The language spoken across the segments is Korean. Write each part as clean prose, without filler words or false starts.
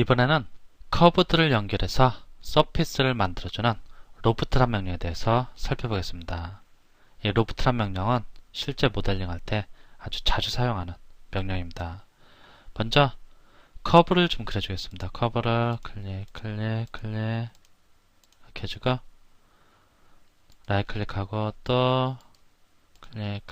이번에는 커브들을 연결해서 서피스를 만들어주는 로프트란 명령에 대해서 살펴보겠습니다. 이 로프트란 명령은 실제 모델링 할 때 아주 자주 사용하는 명령입니다. 먼저 커브를 좀 그려주겠습니다. 커브를 클릭 이렇게 해주고 라이트 클릭하고 또 클릭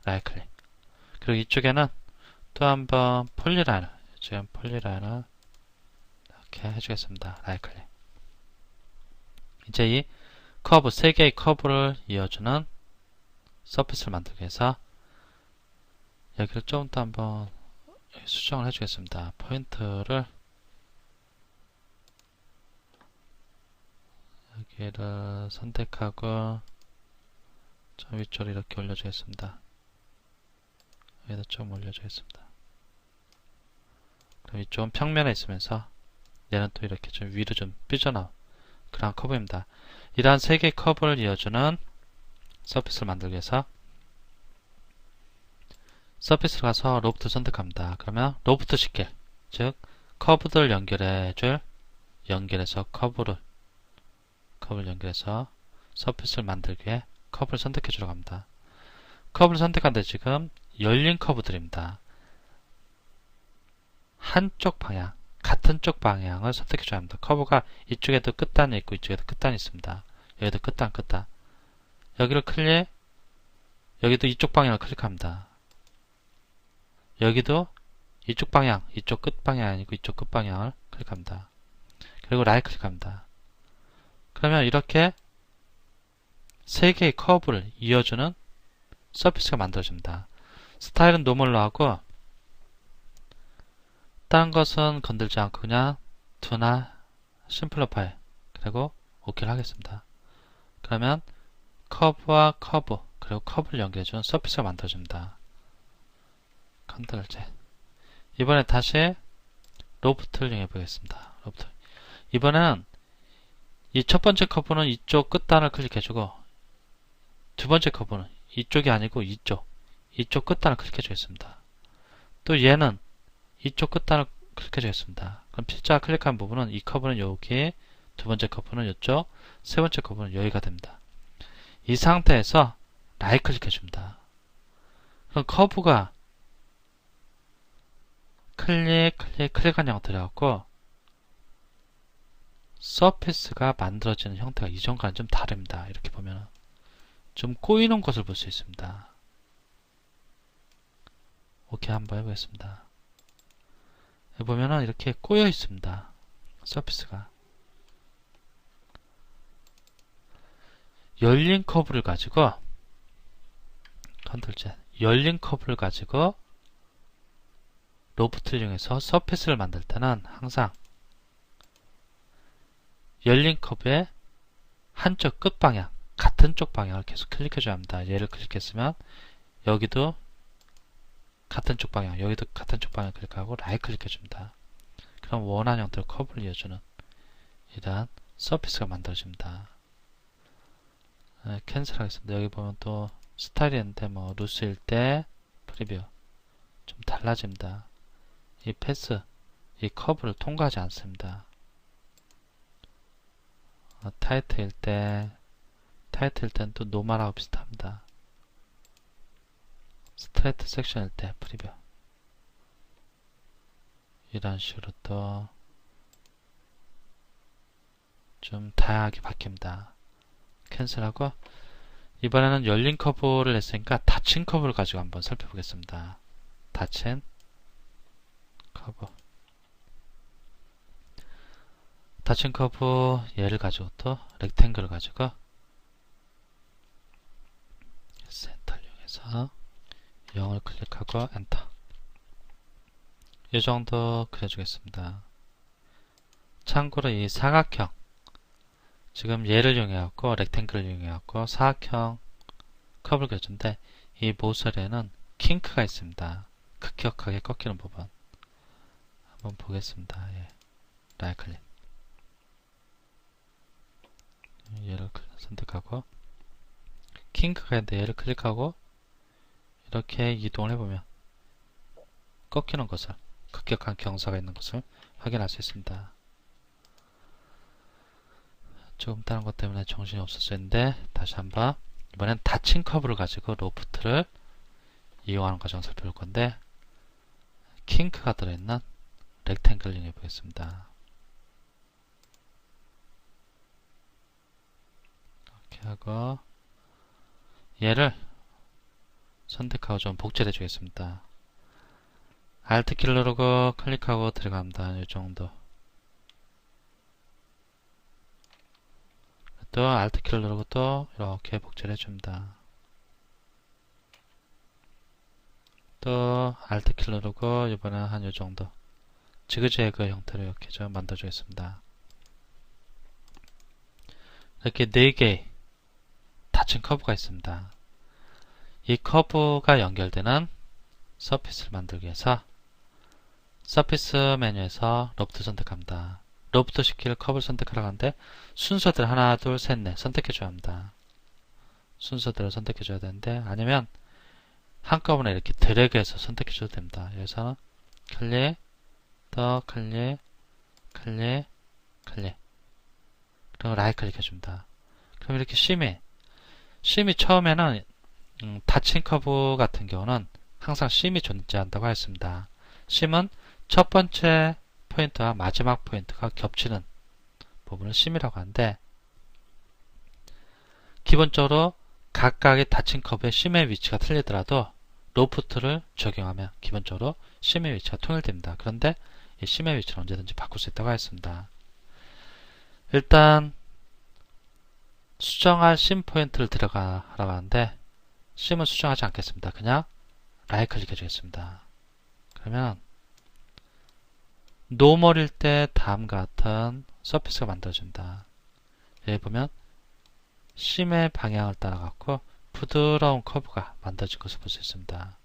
라이트 클릭. 그리고 이쪽에는 또 한번 폴리라인을 지금 폴리라인을 이렇게 해주겠습니다. 라이트 클릭. 이제 이 커브, 3개의 커브를 이어주는 서피스를 만들기 위해서 여기를 좀 더 한번 수정을 해주겠습니다. 포인트를 여기를 선택하고 좀 위쪽으로 이렇게 올려주겠습니다. 여기다 좀 올려주겠습니다. 그럼 이쪽은 평면에 있으면서 얘는 또 이렇게 좀 위로 좀 삐져나온 그런 커브입니다. 이러한 3개의 커브를 이어주는 서피스를 만들기 위해서 서피스를 가서 로프트 선택합니다. 그러면 로프트 식길, 즉 커브들을 연결해서 커브를 연결해서 서피스를 만들기 위해 커브를 선택해 주러 갑니다. 커브를 선택한데 지금 열린 커브들입니다. 한쪽 방향, 같은 쪽 방향을 선택해 줘야 합니다. 커브가 이쪽에도 끝단이 있고 이쪽에도 끝단이 있습니다. 여기도 끝단. 여기를 여기도 이쪽 방향을 클릭합니다. 여기도 이쪽 방향, 이쪽 끝 방향이 아니고 이쪽 끝 방향을 클릭합니다. 그리고 라이트 클릭합니다. 그러면 이렇게 3개의 커브를 이어주는 서피스가 만들어집니다. 스타일은 노멀로 하고 다른 것은 건들지 않고 그냥 두나 심플리파이 그리고 OK를 하겠습니다. 그러면 커브와 커브 그리고 커브를 연결해주는 서피스가 만들어집니다. 컨트롤 Z. 이번에 다시 로프트를 이용해 보겠습니다. 로프트. 이번에는 이 첫 번째 커브는 이쪽 끝단을 클릭해주고 두 번째 커브는 이쪽이 아니고 이쪽 끝단을 클릭해 주겠습니다. 또 얘는 이쪽 끝단을 클릭해 주겠습니다. 그럼 필자 클릭한 부분은 이 커브는 여기, 두 번째 커브는 이쪽, 세 번째 커브는 여기가 됩니다. 이 상태에서 라이트 클릭해 줍니다. 그럼 커브가 클릭한 형태를 갖고 서피스가 만들어지는 형태가 이전과는 좀 다릅니다. 이렇게 보면 좀 꼬이는 것을 볼 수 있습니다. 오케이 한번 해보겠습니다. 여기 보면은 이렇게 꼬여 있습니다. 서피스가 열린 커브를 가지고 컨트롤 Z 열린 커브를 가지고 로프트를 이용해서 서피스를 만들 때는 항상 열린 커브의 한쪽 끝방향 같은 쪽 방향을 계속 클릭해줘야 합니다. 얘를 클릭했으면 여기도 같은 쪽 방향, 여기도 같은 쪽 방향 클릭하고 라이트 클릭해줍니다. 그럼 원하는 형태로 커브를 이어주는 이러한 서피스가 만들어집니다. 네, 캔슬 하겠습니다. 여기 보면 또 스타일이 있는데 뭐 루스일 때 프리뷰 좀 달라집니다. 이 패스, 이 커브를 통과하지 않습니다. 타이트일 때는 또 노멀하고 비슷합니다. 스트레이트 섹션일 때 프리뷰 이런 식으로 또 좀 다양하게 바뀝니다. 캔슬하고 이번에는 열린 커브를 했으니까 닫힌 커브를 가지고 한번 살펴보겠습니다. 닫힌 커브 얘를 가지고 또 렉탱글을 가지고 센터를 이용해서 0을 클릭하고 엔터. 이 정도 그려주겠습니다. 참고로 이 사각형 지금 얘를 이용해갖고 렉탱글을 이용해갖고 사각형 커브를 그려주는데 이 모서리에는 킹크가 있습니다. 급격하게 꺾이는 부분 한번 보겠습니다. 예. 라이트 클릭 얘를 선택하고 킹크가 있는데 얘를 클릭하고 이렇게 이동을 해보면 꺾이는 것을 급격한 경사가 있는 것을 확인할 수 있습니다. 조금 다른 것 때문에 정신이 없었었는데 다시 한번 이번엔 닫힌 커브를 가지고 로프트를 이용하는 과정을 살펴볼 건데 킹크가 들어있는 렉탱글링 해보겠습니다. 이렇게 하고 얘를 선택하고 좀 복제해 주겠습니다. Alt 키를 누르고 클릭하고 들어갑니다. 이 정도. 또 Alt 키를 누르고 또 이렇게 복제를 해줍니다. 또 Alt 키를 누르고 이번엔 한 이 정도 지그재그 형태로 이렇게 좀 만들어주겠습니다. 이렇게 4개 닫힌 커브가 있습니다. 이 커브가 연결되는 서피스를 만들기 위해서 서피스 메뉴에서 로프트 선택합니다. 로프트 시킬 커브를 선택하라고 하는데 순서대로 하나, 둘, 셋, 넷 선택해줘야 합니다. 순서대로 선택해줘야 되는데 아니면 한꺼번에 이렇게 드래그해서 선택해줘도 됩니다. 여기서 클릭, 더 클릭, 클릭, 클릭 그리고 라이트 클릭해줍니다. 그럼 이렇게 심이 처음에는 닫힌 커브 같은 경우는 항상 심이 존재한다고 했습니다. 심은 첫 번째 포인트와 마지막 포인트가 겹치는 부분을 심이라고 하는데 기본적으로 각각의 닫힌 커브의 심의 위치가 틀리더라도 로프트를 적용하면 기본적으로 심의 위치가 통일됩니다. 그런데 이 심의 위치를 언제든지 바꿀 수 있다고 했습니다. 일단 수정할 심 포인트를 들어가라고 하는데 심은 수정하지 않겠습니다. 그냥 라이트 클릭해 주겠습니다. 그러면 노멀일 때 다음과 같은 서피스가 만들어집니다. 여기 보면 심의 방향을 따라갖고 부드러운 커브가 만들어진 것을 볼 수 있습니다.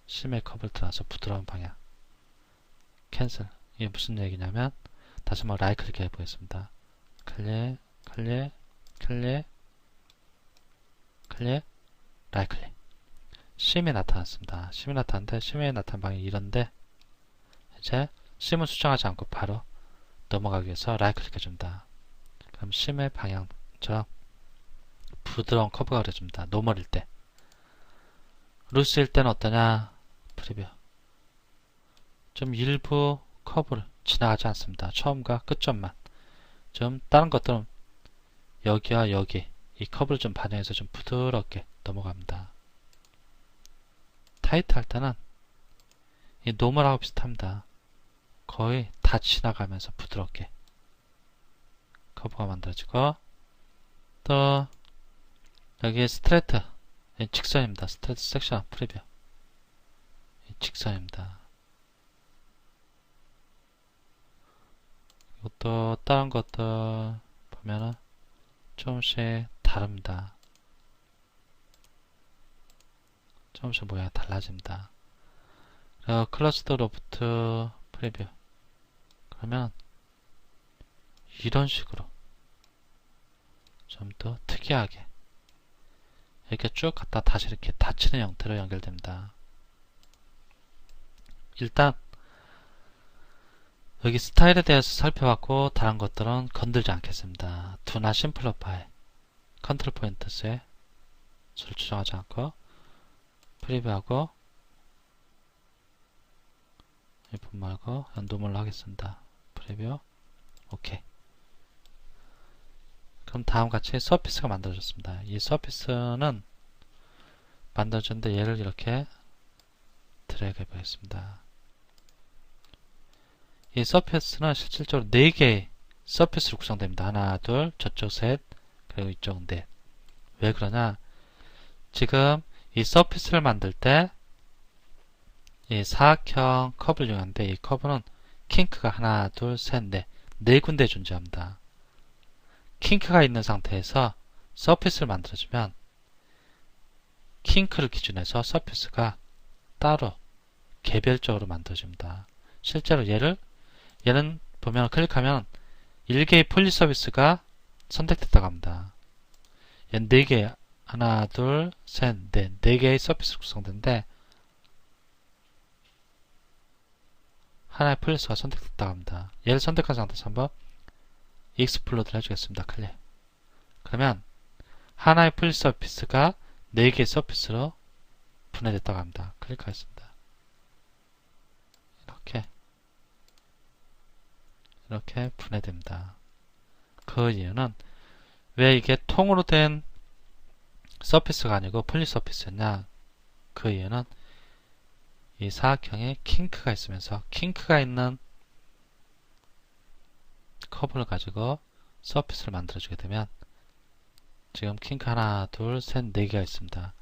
심의 커브를 따라서 부드러운 방향 캔슬. 이게 무슨 얘기냐면 다시 한번 라이트 클릭 해보겠습니다. 클릭, 클릭, 클릭, 클릭, 라이트 클릭. 심이 나타났습니다. 심이 나타났는데 심이 나타난 방향이 이런데 이제 심을 수정하지 않고 바로 넘어가기 위해서 라이트 클릭 해줍니다. 그럼 심의 방향처럼 부드러운 커브가 그려집니다. 노멀일 때. 루스일 때는 어떠냐? 프리뷰. 좀 일부 커브를 지나가지 않습니다. 처음과 끝점만. 좀 다른 것들은 여기와 여기 이 커브를 좀 반영해서 좀 부드럽게 넘어갑니다. 타이트 할 때는 이 노멀하고 비슷합니다. 거의 다 지나가면서 부드럽게 커브가 만들어지고 또 여기 스트레이트 직선입니다. 스트레이트 섹션 프리뷰 직선입니다. 이것도 다른 것들 보면은 조금씩 다릅니다. 조금씩 모양이 달라집니다. 그리고 클러스터 로프트 프리뷰 그러면 이런 식으로 좀 더 특이하게 이렇게 쭉 갔다 다시 이렇게 닫히는 형태로 연결됩니다. 일단 여기 스타일에 대해서 살펴봤고 다른 것들은 건들지 않겠습니다. Do not simplify 컨트롤 포인트스에 수를 추정하지 않고 프리뷰하고 이 부분 말고 노멀로 하겠습니다. 프리뷰 오케이. 그럼 다음같이 서피스가 만들어졌습니다. 이 서피스는 만들어졌는데 얘를 이렇게 드래그 해보겠습니다. 이 서피스는 실질적으로 4개의 서피스로 구성됩니다. 하나, 둘, 저쪽 셋, 그리고 이쪽 넷. 왜 그러냐? 지금 이 서피스를 만들 때 이 사각형 커브를 이용하는데 이 커브는 킹크가 하나, 둘, 셋, 넷, 4군데 존재합니다. 킹크가 있는 상태에서 서피스를 만들어주면 킹크를 기준해서 서피스가 따로 개별적으로 만들어집니다. 실제로 얘는 보면 클릭하면 1개의 폴리 서비스가 선택됐다고 합니다. 얘는 4개, 하나, 둘, 셋, 넷, 4개의 서피스로 구성되는데 하나의 플리스가 선택됐다고 합니다. 얘를 선택한 상태에서 한번 익스플로드를 해주겠습니다. 클릭. 그러면 하나의 플리스 서피스가 4개의 서피스로 분해됐다고 합니다. 클릭하겠습니다. 이렇게 분해됩니다. 그 이유는 왜 이게 통으로 된 서피스가 아니고 플릿 서피스였냐? 그 이유는 이 사각형에 킹크가 있으면서 킹크가 있는 커브를 가지고 서피스를 만들어주게 되면 지금 킹크 하나, 둘, 셋, 4개가 있습니다.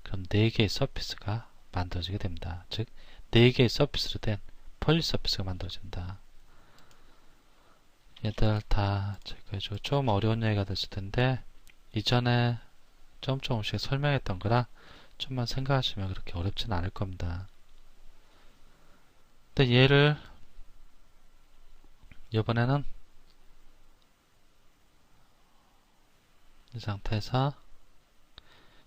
그럼 4개의 서피스가 만들어지게 됩니다. 즉 4개의 서피스로 된 플릿 서피스가 만들어진다. 얘들 다 체크해주고 좀 어려운 얘기가 됐을 텐데 이전에 조금씩 설명했던 거라 좀만 생각하시면 그렇게 어렵진 않을 겁니다. 근데 얘를 이번에는 이 상태에서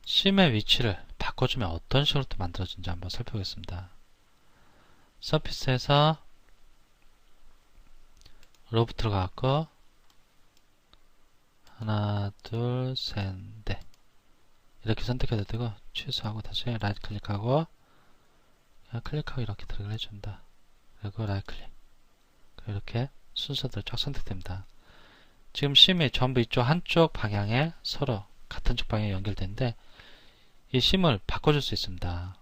심의 위치를 바꿔주면 어떤 식으로 또 만들어진지 한번 살펴보겠습니다. 서피스에서 로프트로 가고 하나, 둘, 셋, 넷 이렇게 선택해도 되고 취소하고 다시 라이트 클릭하고 그냥 클릭하고 이렇게 드래그를 해준다. 그리고 라이트 클릭 이렇게 순서대로 쫙 선택됩니다. 지금 심이 전부 이쪽 한쪽 방향에 서로 같은 쪽 방향에 연결되는데 이 심을 바꿔줄 수 있습니다.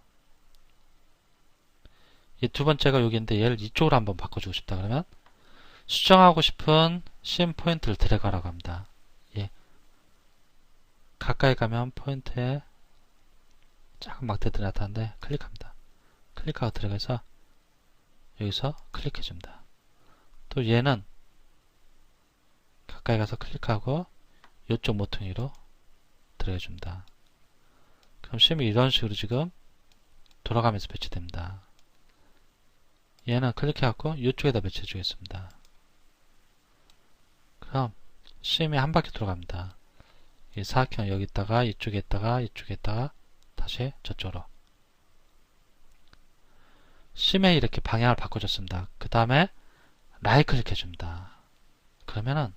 이 두 번째가 여기인데 얘를 이쪽으로 한번 바꿔주고 싶다 그러면 수정하고 싶은 심 포인트를 드래그하라고 합니다. 예. 가까이 가면 포인트에 작은 막대들이 나타나는데 클릭합니다. 클릭하고 들어가서 여기서 클릭해줍니다. 또 얘는 가까이 가서 클릭하고 이쪽 모퉁이로 들어가줍니다. 그럼 심이 이런 식으로 지금 돌아가면서 배치됩니다. 얘는 클릭해갖고 이쪽에다 배치해 주겠습니다. 그럼 심이 한 바퀴 돌아갑니다. 이 사각형 여기 있다가 이쪽에 있다가 이쪽에 있다가 다시 저쪽으로 심에 이렇게 방향을 바꿔줬습니다. 그 다음에 라이트 클릭 해줍니다. 그러면은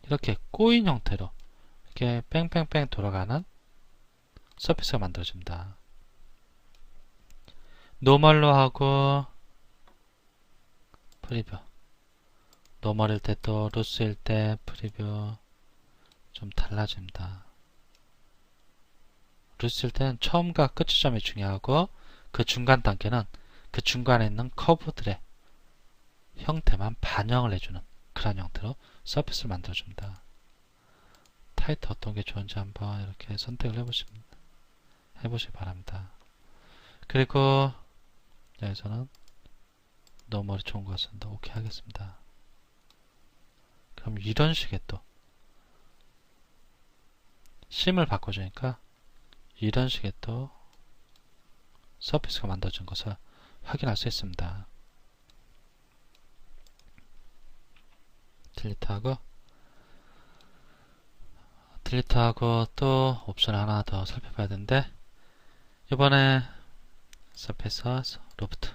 이렇게 꼬인 형태로 이렇게 뺑뺑뺑 돌아가는 서피스가 만들어집니다. 노멀로 하고 프리뷰 노멀일 때 또 루스일 때 프리뷰 좀 달라집니다. 루스일 때는 처음과 끝 지점이 중요하고 그 중간 단계는 그 중간에 있는 커브들의 형태만 반영을 해주는 그런 형태로 서피스를 만들어줍니다. 타이트 어떤 게 좋은지 한번 이렇게 선택을 해보시기 바랍니다. 그리고 여기서는 노멀이 좋은 것 같습니다. 오케이 하겠습니다. 그럼 이런 식의 또 심을 바꿔주니까 이런 식의 또 서피스가 만들어진 것을 확인할 수 있습니다. 딜리트하고 또 옵션 하나 더 살펴봐야 되는데 이번에 서페이스 로프트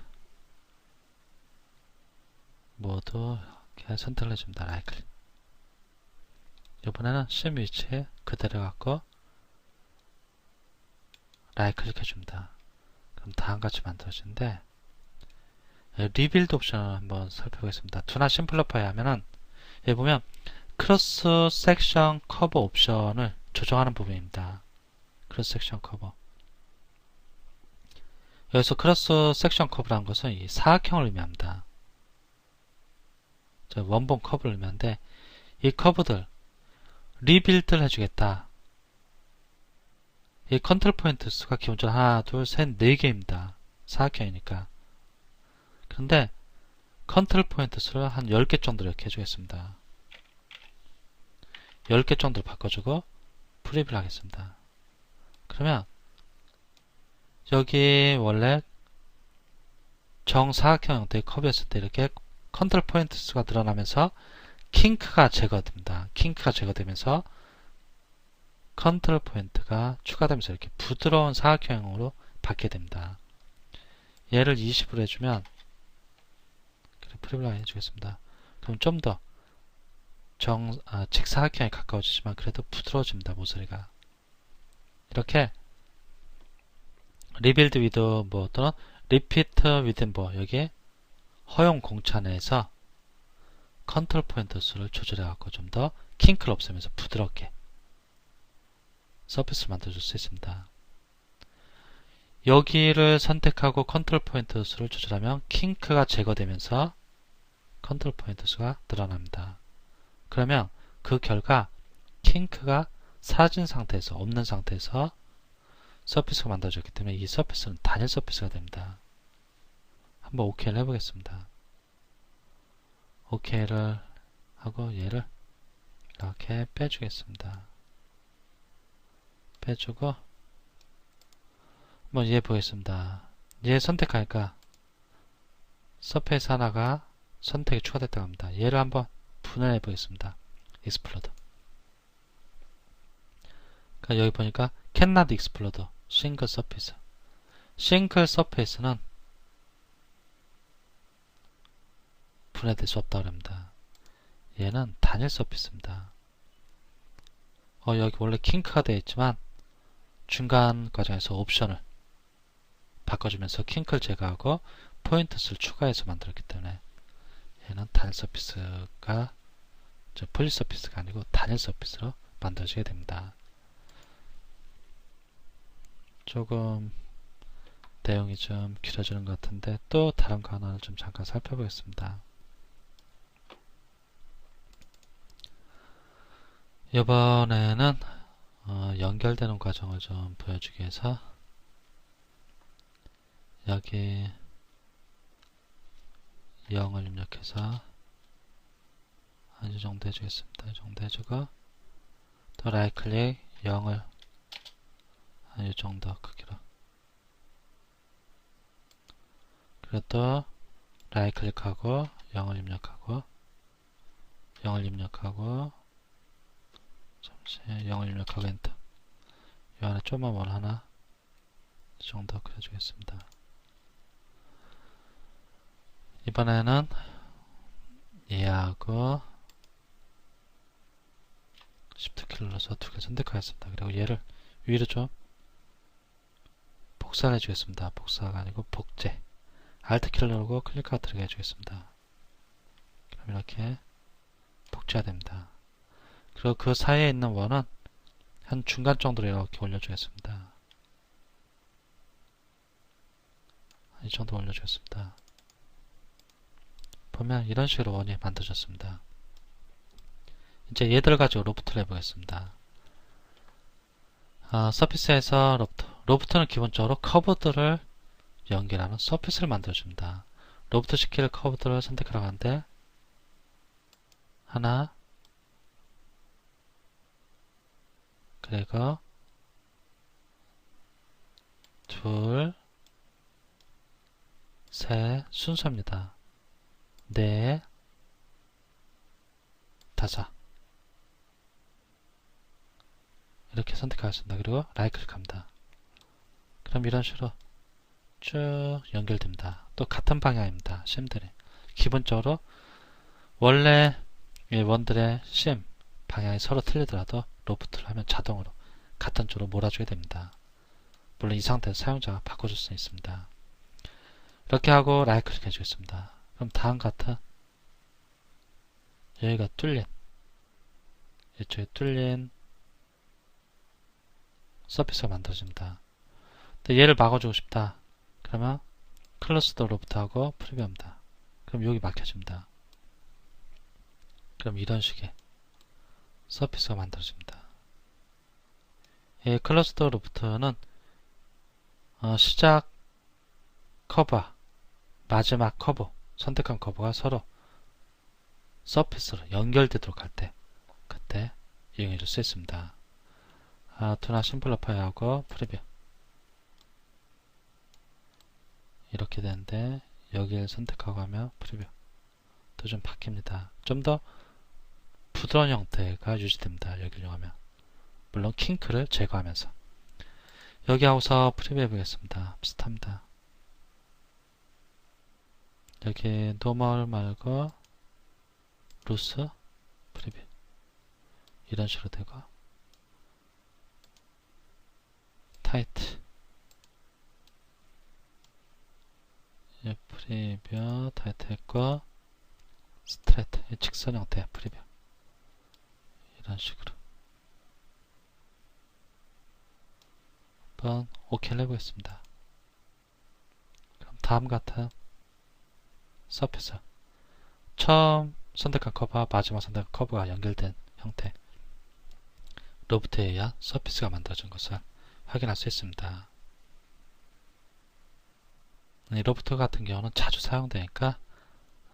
모두 이렇게 선택을 해줍니다. 라이트 클릭. 이번에는 심 위치에 그대로 갖고 라이트 클릭 해줍니다. 그럼 다음같이 만들어지는데 리빌드 옵션을 한번 살펴보겠습니다. 투나 심플리파이 하면은 여기 보면 크로스 섹션 커버 옵션을 조정하는 부분입니다. 크로스 섹션 커버. 여기서 크로스 섹션 커브라는 것은 이 사각형을 의미합니다. 원본 커브를 의미하는데 이 커브들 리빌드를 해주겠다. 이 컨트롤 포인트 수가 기본적으로 하나, 둘, 셋, 4개입니다. 사각형이니까. 그런데 컨트롤 포인트 수를 한 10개 정도로 이렇게 해주겠습니다. 10개 정도로 바꿔주고 프리뷰를 하겠습니다. 그러면 여기 원래 정사각형 형태의 커브였을 때 이렇게 컨트롤 포인트 수가 늘어나면서 킹크가 제거됩니다. 킹크가 제거되면서 컨트롤 포인트가 추가되면서 이렇게 부드러운 사각형으로 받게 됩니다. 얘를 20으로 해주면 프리뷰 해주겠습니다. 그럼 좀 더 직사각형에 가까워지지만 그래도 부드러워집니다. 모서리가. 이렇게 리빌드 위드 또는 리피트 위드 여기에 허용 공차 내에서 컨트롤 포인트 수를 조절해 갖고 좀 더 킹크를 없애면서 부드럽게 서피스를 만들어줄 수 있습니다. 여기를 선택하고 컨트롤 포인트 수를 조절하면 킹크가 제거되면서 컨트롤 포인트 수가 늘어납니다. 그러면 그 결과 킹크가 사라진 상태에서 없는 상태에서 서피스가 만들어졌기 때문에 이 서피스는 단일 서피스가 됩니다. 한번 OK를 해보겠습니다. OK를 하고 얘를 이렇게 빼주겠습니다. 빼주고 한번 얘 보겠습니다. 얘 선택하니까 서페이스 하나가 선택이 추가됐다고 합니다. 얘를 한번 분해해 보겠습니다. 익스플로드. 그러니까 여기 보니까 cannot explode single surface. 싱글 서페이스는 분해될 수 없다고 합니다. 얘는 단일 서피스입니다. 여기 원래 킹크가 되어 있지만 중간 과정에서 옵션을 바꿔주면서 킹크를 제거하고 포인트 수를 추가해서 만들었기 때문에 얘는 단일 서피스가 폴리 서피스가 아니고 단일 서피스로 만들어지게 됩니다. 조금 내용이 좀 길어지는 것 같은데 또 다른 거 하나를 좀 잠깐 살펴보겠습니다. 이번에는 연결되는 과정을 좀 보여주기 위해서 여기 0을 입력해서 한 이 정도 해주겠습니다. 이 정도 해주고 또 라이트 클릭 0을 한 이 정도 크기로 그리고 또 라이트 클릭하고 0을 입력하고 0을 입력하고 잠시 0을 입력하고 엔터. 이 안에 좀만 원 하나 이 정도 그려주겠습니다. 이번에는 얘하고 Shift 키를 눌러서 두 개 선택하겠습니다. 그리고 얘를 위로 좀 복사를 해주겠습니다. 복사가 아니고 복제. Alt 키를 누르고 클릭하고 들어가 해주겠습니다. 그럼 이렇게 복제가 됩니다. 그리고 그 사이에 있는 원은 한 중간 정도로 이렇게 올려주겠습니다. 이 정도 올려주겠습니다. 보면 이런 식으로 원이 만들어졌습니다. 이제 얘들을 가지고 로프트를 해보겠습니다. 서피스에서 로프트. 로프트는 기본적으로 커브들을 연결하는 서피스를 만들어줍니다. 로프트 시킬 커브들을 선택하라고 하는데 하나 그리고 둘 셋 순서입니다. 넷 다섯 이렇게 선택하겠습니다. 그리고 라이트 클릭합니다. 그럼 이런 식으로 쭉 연결됩니다. 또 같은 방향입니다. 심들이 기본적으로 원래 원들의 심 방향이 서로 틀리더라도 로프트를 하면 자동으로 같은 쪽으로 몰아주게 됩니다. 물론 이 상태에서 사용자가 바꿔줄 수 있습니다. 이렇게 하고 라이트 클릭 해주겠습니다. 그럼 다음 같은 여기가 뚫린 이쪽에 뚫린 서피스가 만들어집니다. 근데 얘를 막아주고 싶다. 그러면 클로스 더 로프트 하고 프리뷰합니다. 그럼 여기 막혀집니다. 그럼 이런 식의 서피스가 만들어집니다. 이 클로스 더 로프트는 시작 커브와 마지막 커브 선택한 커브가 서로 서피스로 연결되도록 할 때 그때 이용해 줄 수 있습니다. 투나 심플리파이 하고 프리뷰 이렇게 되는데 여기를 선택하고 하면 프리뷰 또 좀 바뀝니다. 좀 더 부드러운 형태가 유지됩니다. 여기를 이용하면 물론 킹크를 제거하면서 여기 하고서 프리뷰 해보겠습니다. 비슷합니다. 여기 노멀 말고 루스 프리뷰 이런 식으로 되고, 타이트 프리뷰 타이트 했고, 스트레이트 직선 형태 프리뷰 이런 식으로 한번 오케이를 해보겠습니다. 그럼 다음 같은 서피스, 처음 선택한 커브와 마지막 선택한 커브가 연결된 형태 로프트에 의한 서피스가 만들어진 것을 확인할 수 있습니다. 이 로프트 같은 경우는 자주 사용되니까